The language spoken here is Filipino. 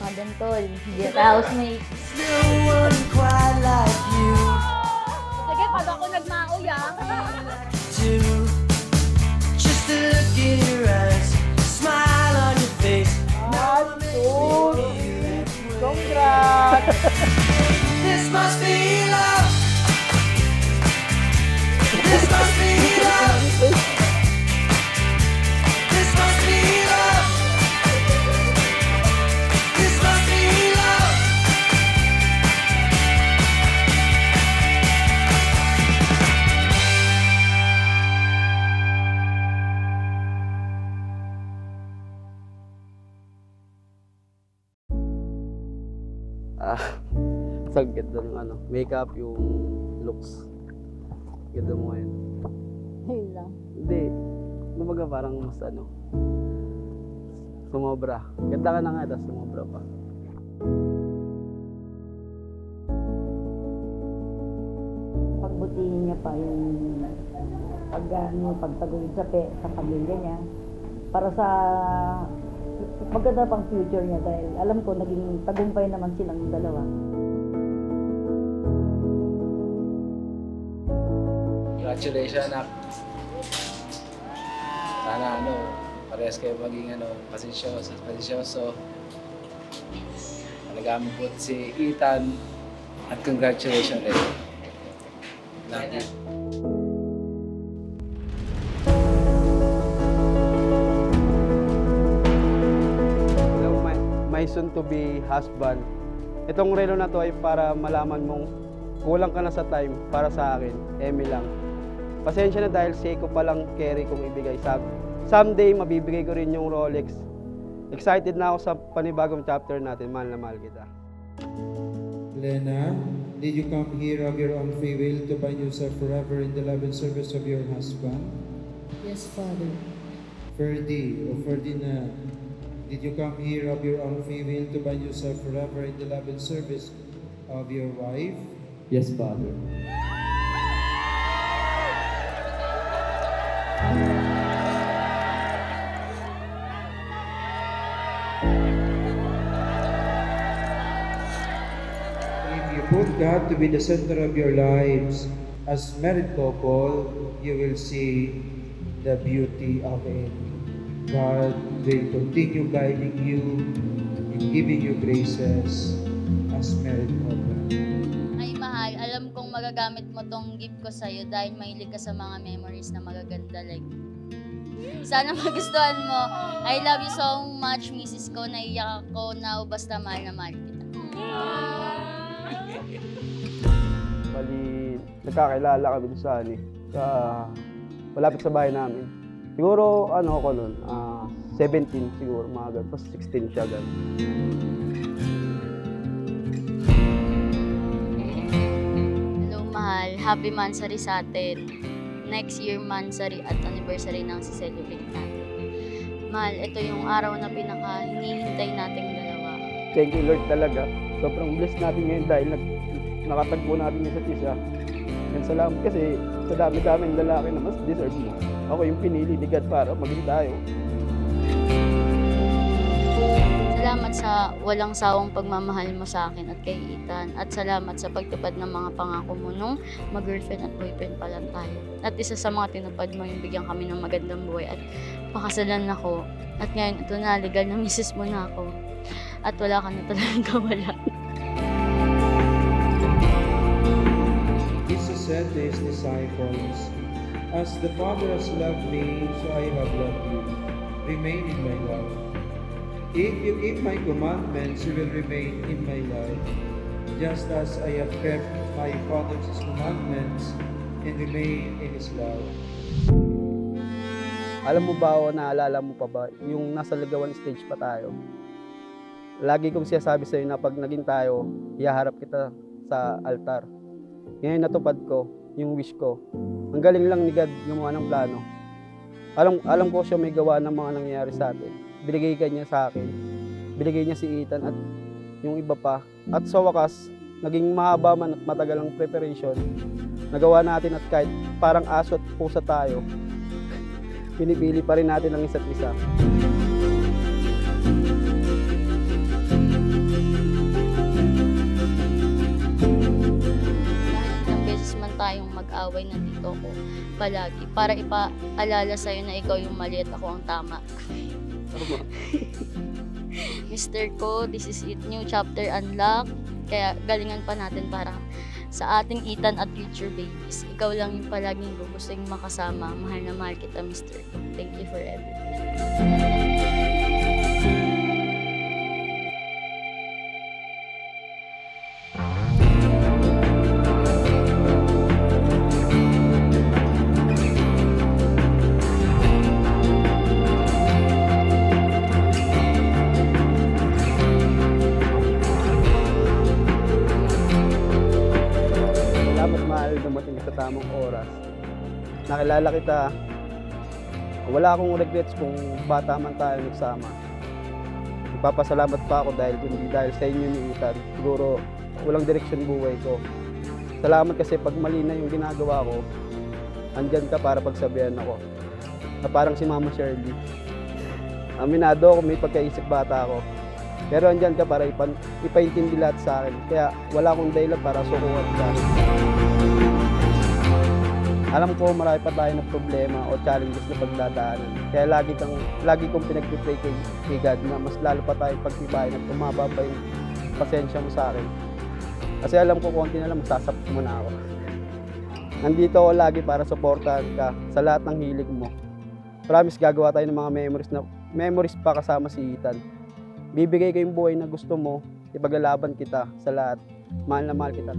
Madam Tol, hindi na housemate. Sige, pag ako nagmao yan. Just a look in your eyes, smile on your face. Congrats! This must be love. This must be love. This must be love. This must be love. Sa ganda ng makeup, yung looks. Ganda mo ngayon. Ayun lang. Hindi. Kumbaga parang mas sumobra. Ganda ka na nga, tapos sumobra pa. Pagbutihin niya pa yung pagtaguyod sa pamilya niya para sa maganda pang future niya dahil alam ko naging tagumpay naman silang dalawa. Congratulations, anak. Sana parehas kayo maging pasensyoso. Alagaan mo po si Ethan at congratulations rin. Love you. Hello, my soon-to-be husband. Itong relo na to ay para malaman mong kulang ka na sa time para sa akin, Emmy lang. Pasensya na dahil ko palang carry kong ibigay. Someday, mabibigay ko rin yung Rolex. Excited na ako sa panibagong chapter natin. Mahal na mahal kita. Lena, did you come here of your own free will to bind yourself forever in the love and service of your husband? Yes, Father. Ferdy or Ferdinand, did you come here of your own free will to bind yourself forever in the love and service of your wife? Yes, Father. If you put God to be the center of your lives, as married couple, you will see the beauty of it. God will continue guiding you and giving you graces as married couple. Ay mahal, alam kong magagamit mo tong gift ko sa'yo dahil mahilig ka sa mga memories na magaganda like sana magustuhan mo. I love you so much, Mrs. ko. Naiyak ako na basta mahal na mahal kita. Bali, nagkakilala kami sa malapit sa bahay namin. Siguro, ako nun, 17 siguro, mga ganun. Tapos 16 siya, ganun. Hello, mahal. Happy Mansari sa atin. Next year, Mansari at anniversary nang si-celebrate natin. Mahal, ito yung araw na pinaka-hinihintay nating dalawa. Thank you, Lord, talaga. Sobrang blessed natin ngayon dahil nakatagpo natin isa't isa. And salamat kasi sa dami-daming lalaki na mas deserve mo. Ako yung pinili ni God para maging tayo. Salamat sa walang sawang pagmamahal mo sa akin at kay Ethan. At salamat sa pagtupad ng mga pangako mo nung mag-girlfriend at boyfriend pa lang tayo. At isa sa mga tinupad mo yung bigyan kami ng magandang buhay at pakasalan ako. At ngayon ito na, legal na misis mo na ako. At wala ka na talagang kawalan. Jesus said to his disciples, "As the Father has loved me, so I have loved you. Remain in my love. If you keep my commandments, you will remain in my love, just as I have kept my Father's commandments and remain in His love." Alam mo ba o naalala mo pa ba, yung nasa ligawan stage pa tayo? Lagi kong sinasabi sa'yo na pag naging tayo, ihaharap kita sa altar. Ngayon natupad ko yung wish ko. Ang galing lang ni God gumawa ng plano. Alam ko siya may gawa ng mga nangyayari sa atin. Binigay ka niya sa akin. Binigay niya si Ethan at yung iba pa. At sa wakas, naging mahaba man at matagal ang preparation. Nagawa natin at kahit parang aso at pusa tayo, pinipili pa rin natin ang isa't isa. tayong mag-away, nandito ako palagi para ipaalala sa'yo na ikaw yung mali at ako ang tama. Tama. Mister ko, this is it, new chapter unlock. Kaya galingan pa natin para sa ating Ethan at future babies. Ikaw lang yung palaging gusto yung makasama. Mahal na mahal kita, Mister ko. Thank you for everything. Salamat mahal, dumating ka sa tamang oras. Nakilala kita. Wala akong regrets kung bata man tayo nagsama. Nagpapasalamat pa ako dahil kundi dahil sa inyo ni Ethan. Siguro walang direksyon buhay ko. Salamat kasi pag mali na yung ginagawa ko, andyan ka para pagsabihan ako. Na parang si Mama Shirley. Aminado ako, may pagkaisip bata ako. Pero andyan ka para ipaintindi lahat sa akin. Kaya wala akong dahilan para sukuhan ka. Alam ko marami pa tayo ng problema o challenges na pagdadaanan. Kaya lagi kong pinag-pray kay God na mas lalo pa tayong pagtibayin at tumaba pa yung pasensya mo sa akin. Kasi alam ko konti na lang masasapot mo na ako. Nandito ako lagi para suportahan ka sa lahat ng hilig mo. Promise gagawa tayo ng mga memories pa kasama si Ethan. Bibigay ko yung buhay na gusto mo, ipaglalaban kita sa lahat. Mahal na mahal kita.